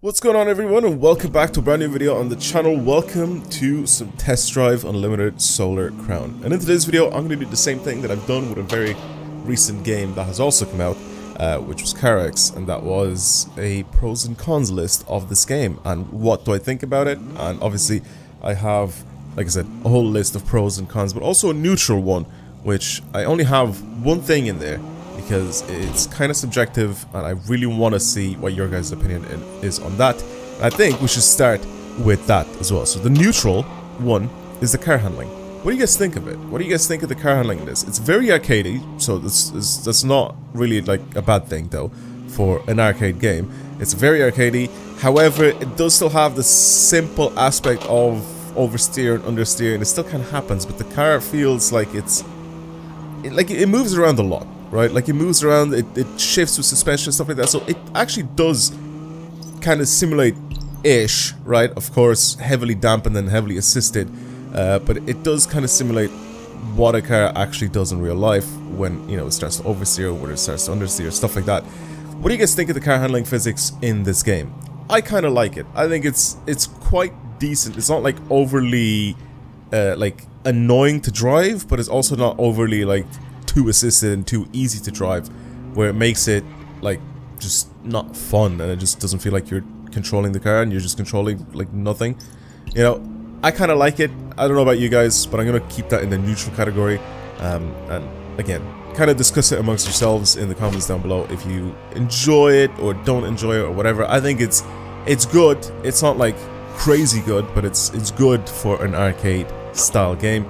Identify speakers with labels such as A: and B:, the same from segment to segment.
A: What's going on, everyone, and welcome back to a brand new video on the channel. Welcome to some Test Drive Unlimited Solar Crown. And in today's video, I'm going to do the same thing that I've done with a very recent game that has also come out, which was CarX, and that was a pros and cons list of this game. And what do I think about it? And obviously, I have, like I said, a whole list of pros and cons, but also a neutral one, which I only have one thing in there, because it's kind of subjective and I really want to see what your guys' opinion is on that. I think we should start with that as well. So the neutral one is the car handling. What do you guys think of it? What do you guys think of the car handling in this? It's very arcadey, so that's not really like a bad thing though for an arcade game. It's very arcadey, however it does still have the simple aspect of oversteer and understeer, and it still kind of happens, but the car feels like it moves around a lot. Right, like it moves around, it shifts with suspension and stuff like that, so it actually does kind of simulate-ish, right? Of course, heavily dampened and heavily assisted, but it does kind of simulate what a car actually does in real life when, you know, it starts to oversteer, when it starts to understeer, stuff like that. What do you guys think of the car handling physics in this game? I kind of like it. I think it's quite decent. It's not like overly like annoying to drive, but it's also not overly like too assisted and too easy to drive, where it makes it like just not fun, and it just doesn't feel like you're controlling the car and you're just controlling like nothing. You know, I kind of like it. I don't know about you guys, but I'm gonna keep that in the neutral category. And again, kind of discuss it amongst yourselves in the comments down below if you enjoy it or don't enjoy it or whatever. I think it's good. It's not like crazy good, but it's good for an arcade style game.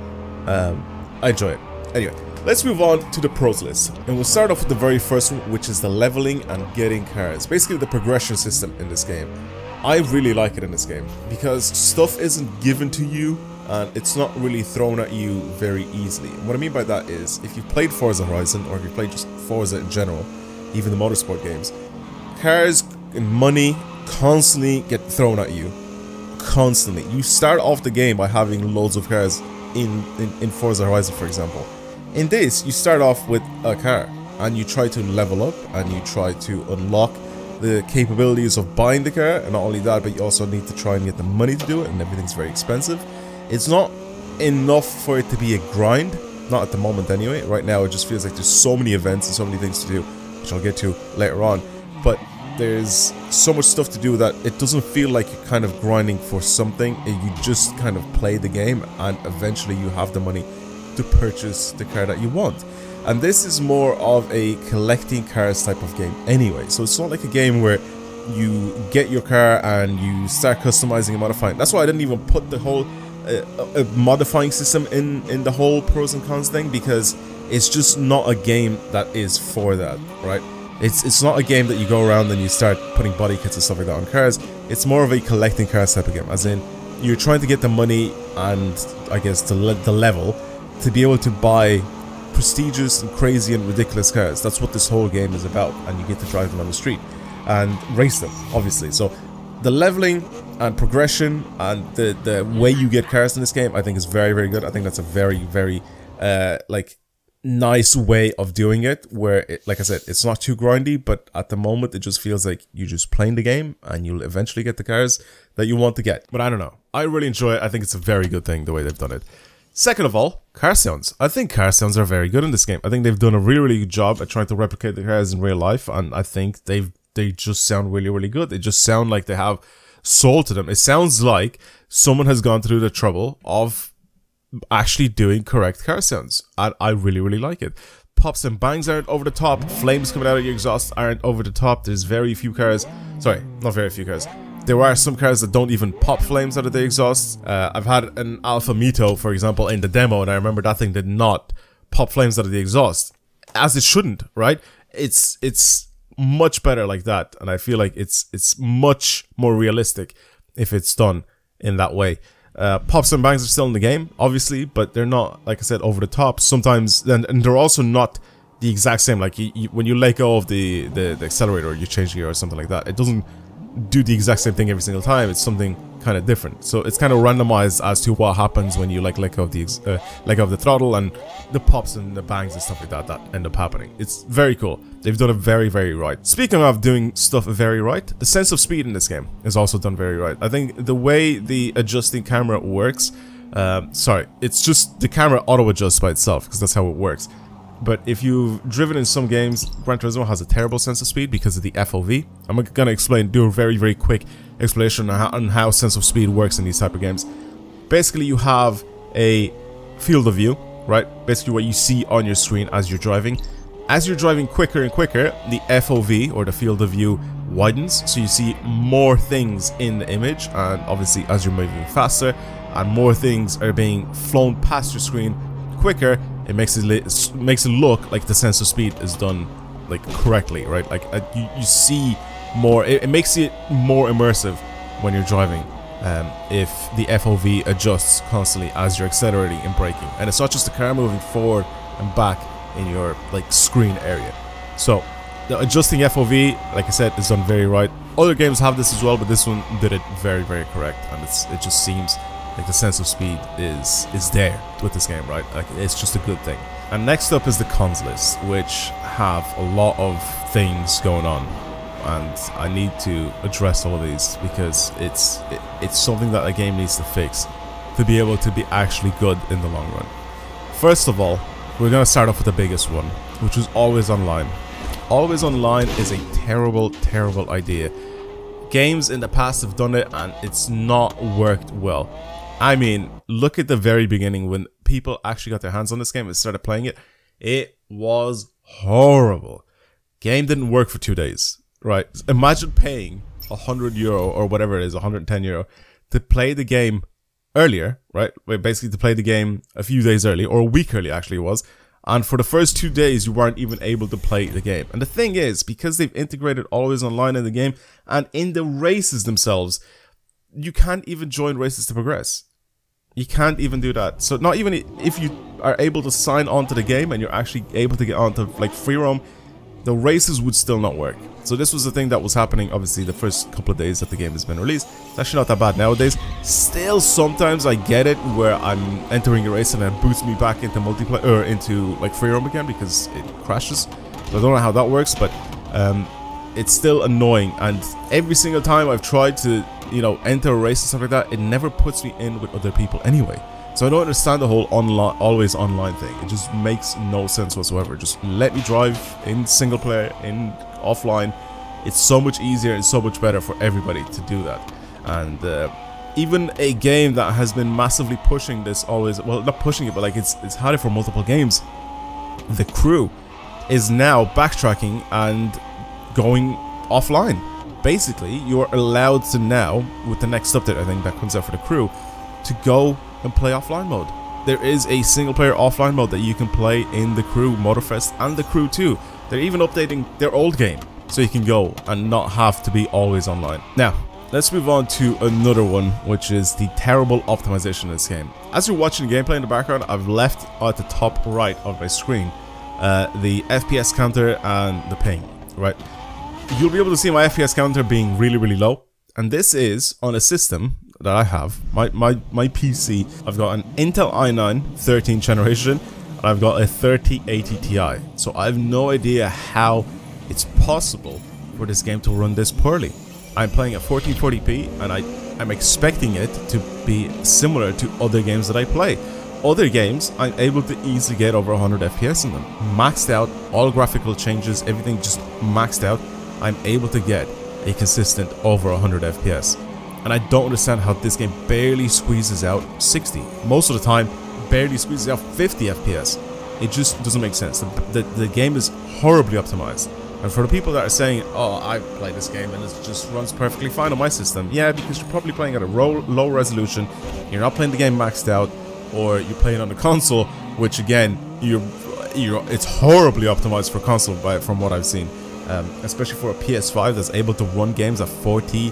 A: I enjoy it. Anyway, let's move on to the pros list, and we'll start off with the very first one, which is the leveling and getting cars. Basically the progression system in this game. I really like it in this game, because stuff isn't given to you, and it's not really thrown at you very easily. And what I mean by that is, if you've played Forza Horizon, or if you've played just Forza in general, even the motorsport games, cars and money constantly get thrown at you. Constantly. You start off the game by having loads of cars in Forza Horizon, for example. In this, you start off with a car, and you try to level up, and you try to unlock the capabilities of buying the car, and not only that, but you also need to try and get the money to do it, and everything's very expensive. It's not enough for it to be a grind, not at the moment anyway. Right now, it just feels like there's so many events and so many things to do, which I'll get to later on, but there's so much stuff to do that it doesn't feel like you're kind of grinding for something. You just kind of play the game, and eventually you have the money to purchase the car that you want. And this is more of a collecting cars type of game anyway, so it's not like a game where you get your car and you start customizing and modifying. That's why I didn't even put the whole modifying system in the whole pros and cons thing, because it's just not a game that is for that, right? It's not a game that you go around and you start putting body kits and stuff like that on cars. It's more of a collecting cars type of game, as in you're trying to get the money and I guess the level to be able to buy prestigious and crazy and ridiculous cars. That's what this whole game is about, and you get to drive them on the street and race them, obviously. So the leveling and progression and the way you get cars in this game, I think is very, very good. I think that's a very, very like nice way of doing it, where like I said, it's not too grindy, but at the moment it just feels like you're just playing the game and you'll eventually get the cars that you want to get. But I don't know, I really enjoy it. I think it's a very good thing the way they've done it. Second of all, car sounds. I think car sounds are very good in this game. I think they've done a really, really good job at trying to replicate the cars in real life, and I think they just sound really, really good. They just sound like they have soul to them. It sounds like someone has gone through the trouble of actually doing correct car sounds, and I really, really like it. Pops and bangs aren't over the top. Flames coming out of your exhaust aren't over the top. There's very few cars. Sorry, not very few cars. There are some cars that don't even pop flames out of the exhaust. I've had an Alfa Mito, for example, in the demo, and I remember that thing did not pop flames out of the exhaust, as it shouldn't, right? It's much better like that, and I feel like it's much more realistic if it's done in that way. Pops and bangs are still in the game, obviously, but they're not, like I said, over the top. Sometimes, and they're also not the exact same. Like when you let go of the accelerator, or you change gear or something like that, it doesn't do the exact same thing every single time. It's something kind of different. So it's kind of randomized as to what happens when you like let go of the throttle, and the pops and the bangs and stuff like that that end up happening. It's very cool. They've done it very, very right. Speaking of doing stuff very right, the sense of speed in this game is also done very right. I think the way the adjusting camera works, it's just the camera auto adjusts by itself because that's how it works. But if you've driven in some games, Gran Turismo has a terrible sense of speed because of the FOV. I'm gonna do a very, very quick explanation on how sense of speed works in these type of games. Basically, you have a field of view, right? Basically what you see on your screen as you're driving. As you're driving quicker and quicker, the FOV, or the field of view, widens, so you see more things in the image, and obviously as you're moving faster and more things are being flown past your screen quicker, it makes it look like the sense of speed is done like correctly, right? Like you see more. It makes it more immersive when you're driving if the FOV adjusts constantly as you're accelerating and braking, and it's not just the car moving forward and back in your like screen area. So the adjusting FOV, like I said, is done very right. Other games have this as well, but this one did it very, very correct, and it just seems like the sense of speed is there with this game, right? Like it's just a good thing. And next up is the cons list, which have a lot of things going on, and I need to address all of these because it's something that a game needs to fix to be able to be actually good in the long run. First of all, we're gonna start off with the biggest one, which is always online. Always online is a terrible, terrible idea. Games in the past have done it and it's not worked well. I mean, look at the very beginning when people actually got their hands on this game and started playing it. It was horrible. Game didn't work for 2 days, right? Imagine paying €100 or whatever it is, €110 to play the game earlier, right? Basically to play the game a few days early, or a week early actually it was. And for the first 2 days, you weren't even able to play the game. And the thing is, because they've integrated always online in the game and in the races themselves, you can't even join races to progress. You can't even do that. So not even if you are able to sign on to the game and you're actually able to get onto like free roam, the races would still not work. So this was the thing that was happening obviously the first couple of days that the game has been released. It's actually not that bad nowadays. Still sometimes I get it where I'm entering a race and it boots me back into multiplayer or into like free roam again because it crashes. So I don't know how that works, but it's still annoying, and every single time I've tried to, you know, enter a race and stuff like that, it never puts me in with other people anyway. So I don't understand the whole online, always online thing. It just makes no sense whatsoever. Just let me drive in single player, in offline. It's so much easier and so much better for everybody to do that. And even a game that has been massively pushing this always, well, not pushing it, but like it's had it for multiple games, The Crew, is now backtracking and going offline. Basically, you're allowed to now, with the next update I think that comes out for The Crew, to go and play offline mode. There is a single player offline mode that you can play in The Crew, Motorfest, and The Crew 2. They're even updating their old game so you can go and not have to be always online. Now, let's move on to another one, which is the terrible optimization of this game. As you're watching the gameplay in the background, I've left at the top right of my screen the FPS counter and the ping, right? You'll be able to see my FPS counter being really, really low, and this is on a system that I have, my PC. I've got an Intel i9 13th generation, and I've got a 3080 Ti. So I have no idea how it's possible for this game to run this poorly. I'm playing at 1440p, and I'm expecting it to be similar to other games that I play. Other games, I'm able to easily get over 100 FPS in them. Maxed out, all graphical changes, everything just maxed out. I'm able to get a consistent over 100 FPS. And I don't understand how this game barely squeezes out 60. Most of the time, barely squeezes out 50 FPS. It just doesn't make sense. The game is horribly optimized. And for the people that are saying, oh, I play this game and it just runs perfectly fine on my system. Yeah, because you're probably playing at a low resolution, you're not playing the game maxed out, or you're playing on the console, which again, it's horribly optimized for console from what I've seen. Especially for a PS5 that's able to run games at 40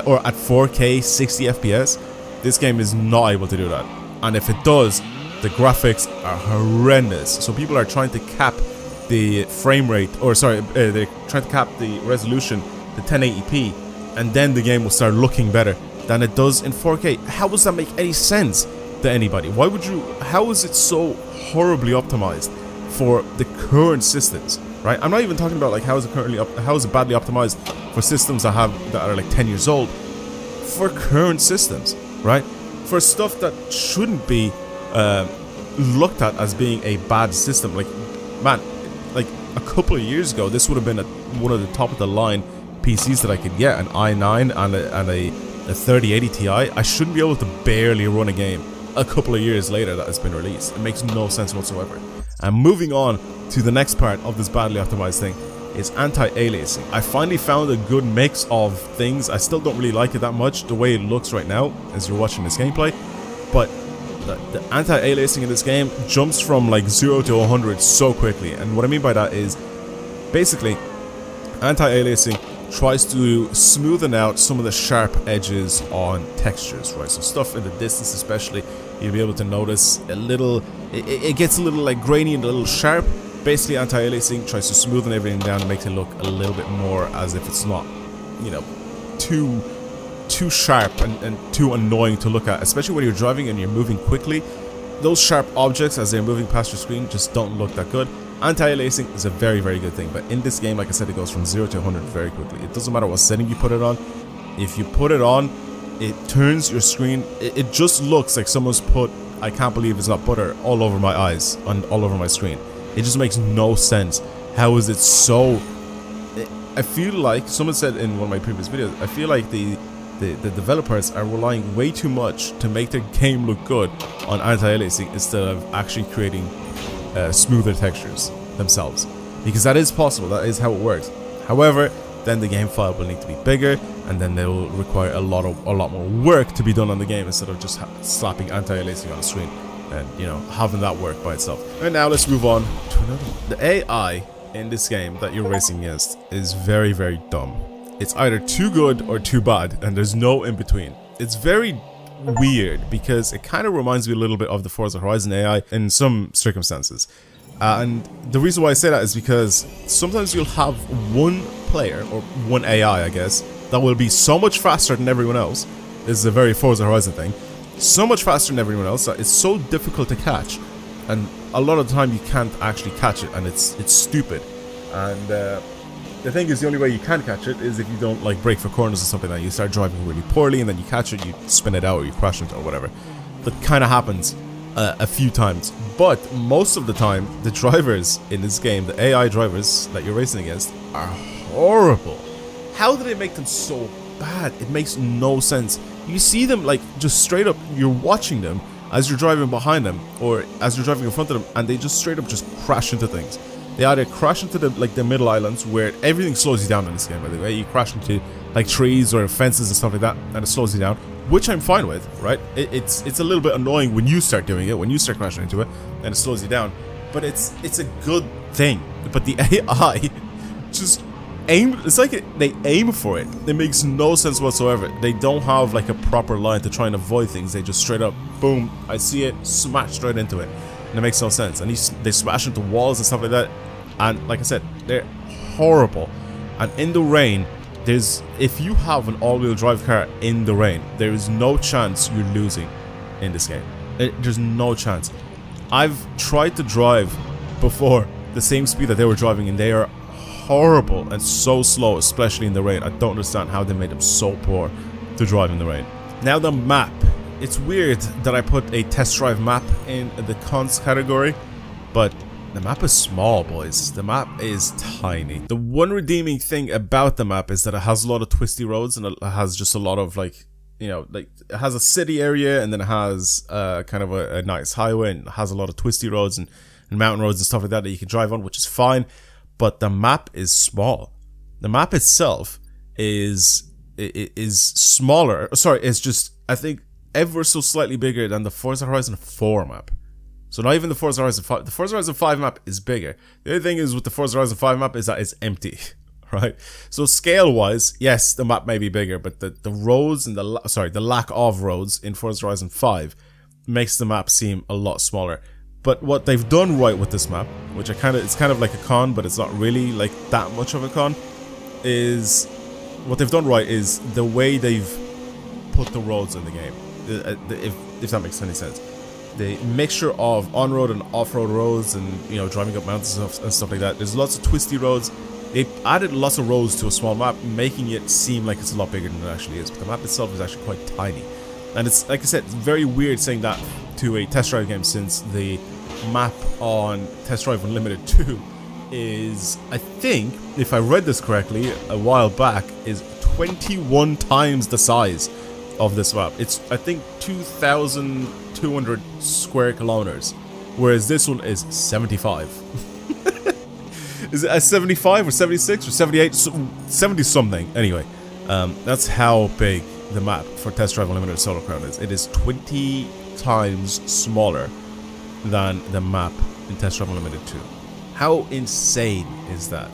A: or at 4K 60 FPS. This game is not able to do that, and if it does, the graphics are horrendous. So people are trying to cap the frame rate, or sorry, they're trying to cap the resolution to 1080p, and then the game will start looking better than it does in 4K. How does that make any sense to anybody? Why would you? How is it so horribly optimized for the current systems? Right? I'm not even talking about like how is it badly optimized for systems that are like 10 years old. For current systems, right? For stuff that shouldn't be looked at as being a bad system. Like, man, like a couple of years ago, this would have been one of the top of the line PCs that I could get, an i9 and a 3080 Ti. I shouldn't be able to barely run a game a couple of years later that it's been released. It makes no sense whatsoever. And moving on to the next part of this badly optimized thing is anti-aliasing. I finally found a good mix of things. I still don't really like it that much, the way it looks right now as you're watching this gameplay, but the anti-aliasing in this game jumps from like 0 to 100 so quickly. And what I mean by that is basically anti-aliasing tries to smoothen out some of the sharp edges on textures, right? So stuff in the distance especially, you'll be able to notice a little, it gets a little like grainy and a little sharp. Basically anti-aliasing tries to smoothen everything down and makes it look a little bit more as if it's not, you know, too sharp and too annoying to look at, especially when you're driving and you're moving quickly. Those sharp objects as they're moving past your screen just don't look that good. Anti-aliasing is a very, very good thing, but in this game, like I said, it goes from 0 to 100 very quickly. It doesn't matter what setting you put it on. If you put it on, it turns your screen, it just looks like someone's put, I can't believe it's not butter, all over my eyes, and all over my screen. It just makes no sense. How is it so... I feel like, someone said in one of my previous videos, I feel like the developers are relying way too much to make their game look good on anti-aliasing instead of actually creating smoother textures themselves, because that is possible, that is how it works. However, then the game file will need to be bigger, and then they will require a lot more work to be done on the game instead of just slapping anti-aliasing on the screen and, you know, having that work by itself. And now let's move on to another one. The AI in this game that you're racing against is very, very dumb. It's either too good or too bad, and there's no in between. It's very weird because it kind of reminds me a little bit of the Forza Horizon AI in some circumstances. And the reason why I say that is because sometimes you'll have one player, or one AI I guess, that will be so much faster than everyone else. This is a very Forza Horizon thing. So much faster than everyone else that it's so difficult to catch, and a lot of the time you can't actually catch it, and it's stupid. And the thing is, the only way you can catch it is if you don't like brake for corners or something like that. You start driving really poorly and then you catch it, you spin it out or you crash into it or whatever. That kind of happens a few times. But most of the time, the drivers in this game, the AI drivers that you're racing against, are horrible. How do they make them so bad? It makes no sense. You see them like just straight up, you're watching them as you're driving behind them or as you're driving in front of them, and they just straight up just crash into things. They either crash into the middle islands where everything slows you down in this game, by the way. You crash into like trees or fences and stuff like that, and it slows you down, which I'm fine with, right? It's a little bit annoying when you start doing it, when you start crashing into it, and it slows you down. But it's a good thing. But the AI just it's like they aim for it. It makes no sense whatsoever. They don't have like a proper line to try and avoid things. They just straight up, boom, I see it, smash straight into it. And it makes no sense. And they smash into walls and stuff like that. And like I said, they're horrible. And in the rain, if you have an all-wheel drive car in the rain, there is no chance you're losing in this game. There's no chance. I've tried to drive before the same speed that they were driving, and they are horrible and so slow, especially in the rain. I don't understand how they made them so poor to drive in the rain. Now the map. It's weird that I put a test drive map in the cons category, but the map is small, boys. The map is tiny. The one redeeming thing about the map is that it has a lot of twisty roads, and it has just a lot of like, you know, like it has a city area, and then it has kind of a nice highway, and it has a lot of twisty roads and mountain roads and stuff like that you can drive on, which is fine. But the map is small. The map itself is smaller. Sorry, it's just, I think, ever so slightly bigger than the Forza Horizon 4 map. So not even the Forza Horizon 5. The Forza Horizon 5 map is bigger. The other thing is with the Forza Horizon 5 map is that it's empty, right? So scale-wise, yes, the map may be bigger, but the roads and the lack of roads in Forza Horizon 5 makes the map seem a lot smaller. But what they've done right with this map, which it's kind of like a con, but it's not really like that much of a con, is what they've done right is the way they've put the roads in the game, if that makes any sense. The mixture of on-road and off-road roads, and you know, driving up mountains and stuff like that. There's lots of twisty roads. They added lots of roads to a small map, making it seem like it's a lot bigger than it actually is. But the map itself is actually quite tiny, and it's, like I said, it's very weird saying that to a test drive game, since the map on Test Drive Unlimited 2 is, I think, if I read this correctly a while back, is 21 times the size of this map. It's, I think, 2,200 square kilometers, whereas this one is 75. Is it 75 or 76 or 78? 70 something. Anyway, that's how big the map for Test Drive Unlimited Solar Crown is. It is 20 times smaller than the map in Test Drive Unlimited 2. How insane is that?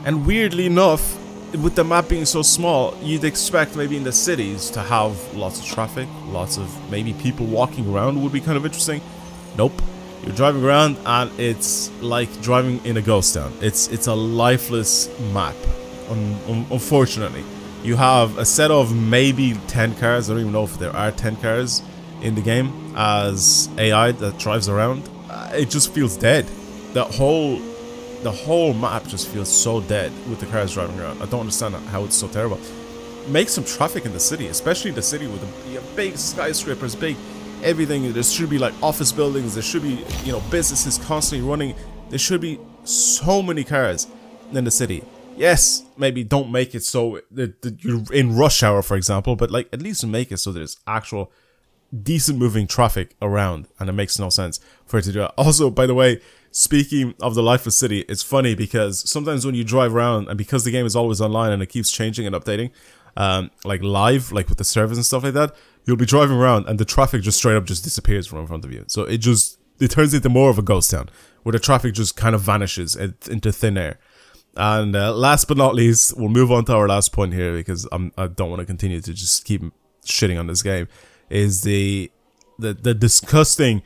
A: And weirdly enough, with the map being so small, you'd expect maybe in the cities to have lots of traffic, lots of maybe people walking around would be kind of interesting. Nope. You're driving around and it's like driving in a ghost town. It's a lifeless map, unfortunately. You have a set of maybe 10 cars, I don't even know if there are 10 cars in the game as AI that drives around. It just feels dead. The whole map just feels so dead with the cars driving around. I don't understand how it's so terrible. Make some traffic in the city, especially the city with the big skyscrapers, big everything. There should be like office buildings, there should be, you know, businesses constantly running. There should be so many cars in the city. Yes, maybe don't make it so that you're in rush hour, for example, but like at least make it so there's actual decent moving traffic around, and it makes no sense for it to do that. Also, by the way, speaking of the lifeless city, it's funny because sometimes when you drive around, and because the game is always online and it keeps changing and updating, like live, like with the servers and stuff like that, you'll be driving around and the traffic just straight up just disappears from in front of you. So it turns into more of a ghost town where the traffic just kind of vanishes into thin air. And last but not least, we'll move on to our last point here because I don't want to continue to just keep shitting on this game. Is the disgusting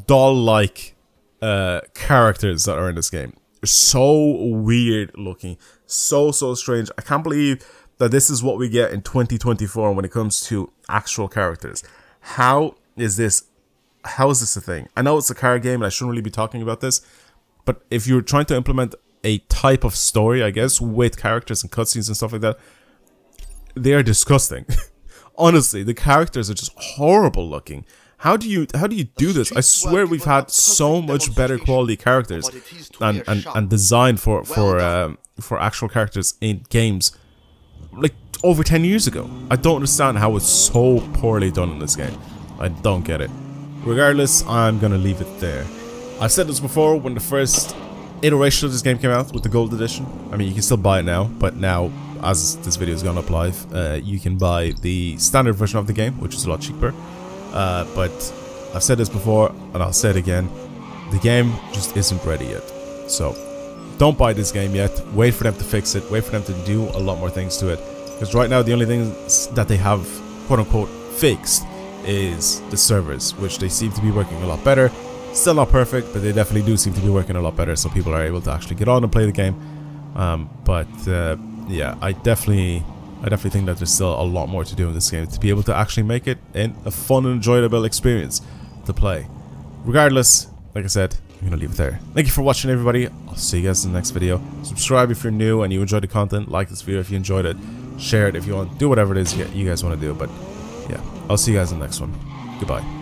A: doll-like characters that are in this game. They're so weird looking, so strange. I can't believe that this is what we get in 2024 when it comes to actual characters. How is this a thing? I know it's a car game and I shouldn't really be talking about this, but if you're trying to implement a type of story, I guess, with characters and cutscenes and stuff like that, they are disgusting. Honestly, the characters are just horrible looking. How do you do this? I swear we've had so much better quality characters and design for actual characters in games like over 10 years ago. I don't understand how it's so poorly done in this game. I don't get it. Regardless, I'm gonna leave it there. I've said this before when the first iteration of this game came out with the gold edition. I mean, you can still buy it now, but now, as this video is gone up live, you can buy the standard version of the game, which is a lot cheaper. But I've said this before, and I'll say it again, the game just isn't ready yet. So, don't buy this game yet, wait for them to fix it, wait for them to do a lot more things to it. Because right now, the only things that they have, quote-unquote, fixed is the servers, which they seem to be working a lot better. Still not perfect, but they definitely do seem to be working a lot better, so people are able to actually get on and play the game. Yeah, I definitely think that there's still a lot more to do in this game to be able to actually make it a fun and enjoyable experience to play. Regardless, like I said, I'm gonna leave it there. Thank you for watching, everybody. I'll see you guys in the next video. Subscribe if you're new and you enjoyed the content. Like this video if you enjoyed it. Share it if you want. Do whatever it is you guys want to do. But yeah, I'll see you guys in the next one. Goodbye.